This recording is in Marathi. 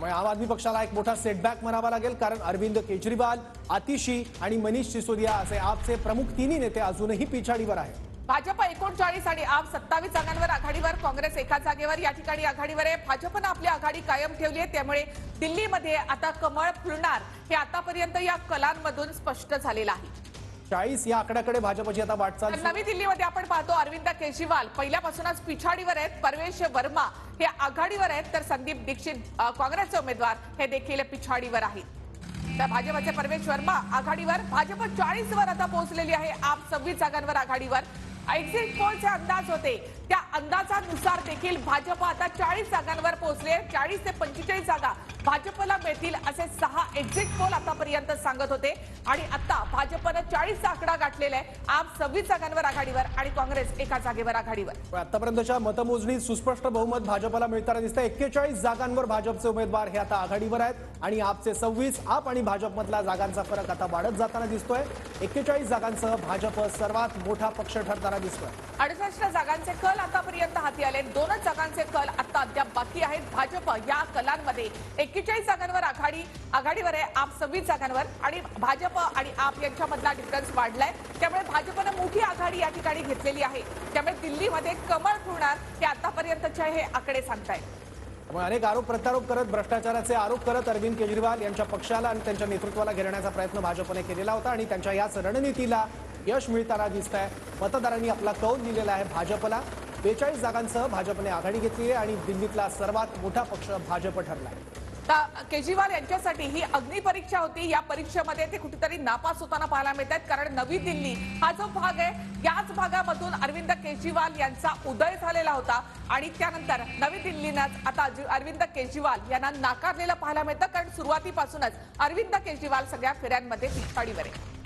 त्यामुळे आम आदमी पक्षाला एक मोठा सेटबॅक म्हणावा लागेल, कारण अरविंद केजरीवाल, आतिशी आणि मनीष सिसोदिया असे आपचे प्रमुख तिन्ही नेते अजूनही पिछाडीवर आहेत. भाजप 39 आणि आप 27 जागांवर आघाडीवर, काँग्रेस एका जागेवर या ठिकाणी आघाडीवर आहे. भाजपनं आपली आघाडी कायम ठेवली आहे, त्यामुळे दिल्लीमध्ये आता कमळ फुलणार हे आतापर्यंत या कलांमधून स्पष्ट झालेलं आहे. 40 या आकड्याकडे भाजपची आता वाटचाल. नवी दिल्लीमध्ये आपण पाहतो अरविंद केजरीवाल पहिल्यापासूनच पिछाडीवर आहेत, परवेश वर्मा हे आघाडीवर आहेत, तर संदीप दीक्षित काँग्रेसचे उमेदवार हे देखील पिछाडीवर आहेत. तर भाजपचे परवेश वर्मा आघाडीवर, भाजप 40 वर आता पोहोचलेली आहे, आप 26 जागांवर आघाडीवर. एक्झिट पोलचे अंदाज होते, त्या अंदाजानुसार देखील भाजप आता 40 जागांवर पोहोचले. 40 ते 45 जागा भाजपला मिळतील असे 6 एक्झिट पोल आतापर्यंत सांगत होते आणि आता भाजपनं 40चा आकडा गाठलेला आहे. आप 26 जागांवर आघाडीवर आणि काँग्रेस एका जागेवर आघाडीवर. आतापर्यंतच्या मतमोजणीत सुस्पष्ट बहुमत भाजपला मिळताना दिसतंय. 41 जागांवर भाजपचे उमेदवार हे आता आघाडीवर आहेत आणि आपचे 26. आप आणि भाजपमधला जागांचा फरक आता वाढत जाताना दिसतोय. 41 जागांसह भाजप सर्वात मोठा पक्ष ठरताना दिसतोय. 68 जागांचे कल आतापर्यंत हाती आले. 2च जागांचे कल आता अद्याप बाकी आहेत. भाजप या कलांमध्ये 41 जागांवर आघाडीवर आहे, आप 26 जागांवर आणि भाजप आणि आप यांच्यामधला डिफरन्स वाढलाय. त्यामुळे भाजपनं मोठी आघाडी या ठिकाणी घेतलेली आहे. त्यामुळे दिल्लीमध्ये कमळ फुलणार हे आतापर्यंतचे हे आकडे सांगतायत. त्यामुळे अनेक आरोप प्रत्यारोप करत, भ्रष्टाचाराचे आरोप करत अरविंद केजरीवाल यांच्या पक्षाला आणि त्यांच्या नेतृत्वाला घेरण्याचा प्रयत्न भाजपने केलेला होता आणि त्यांच्या याच रणनीतीला यश मिळताना दिसत आहे. मतदारांनी आपला कौल दिलेला आहे भाजपला. 42 जागांसह भाजपने आघाडी घेतली आहे आणि दिल्लीतला सर्वात मोठा पक्ष भाजप ठरला आहे. केजरीवाल यांच्यासाठी ही अग्निपरीक्षा होती. या परीक्षेमध्ये ते कुठेतरी नापास होताना पाहायला मिळतात, कारण नवी दिल्ली हा जो भाग आहे याच भागामधून अरविंद केजरीवाल यांचा उदय झालेला होता आणि त्यानंतर नवी दिल्लीनंच आता अरविंद केजरीवाल यांना नाकारलेलं पाहायला मिळतं, कारण सुरुवातीपासूनच अरविंद केजरीवाल सगळ्या फेऱ्यांमध्ये पिछाडीवर आहे.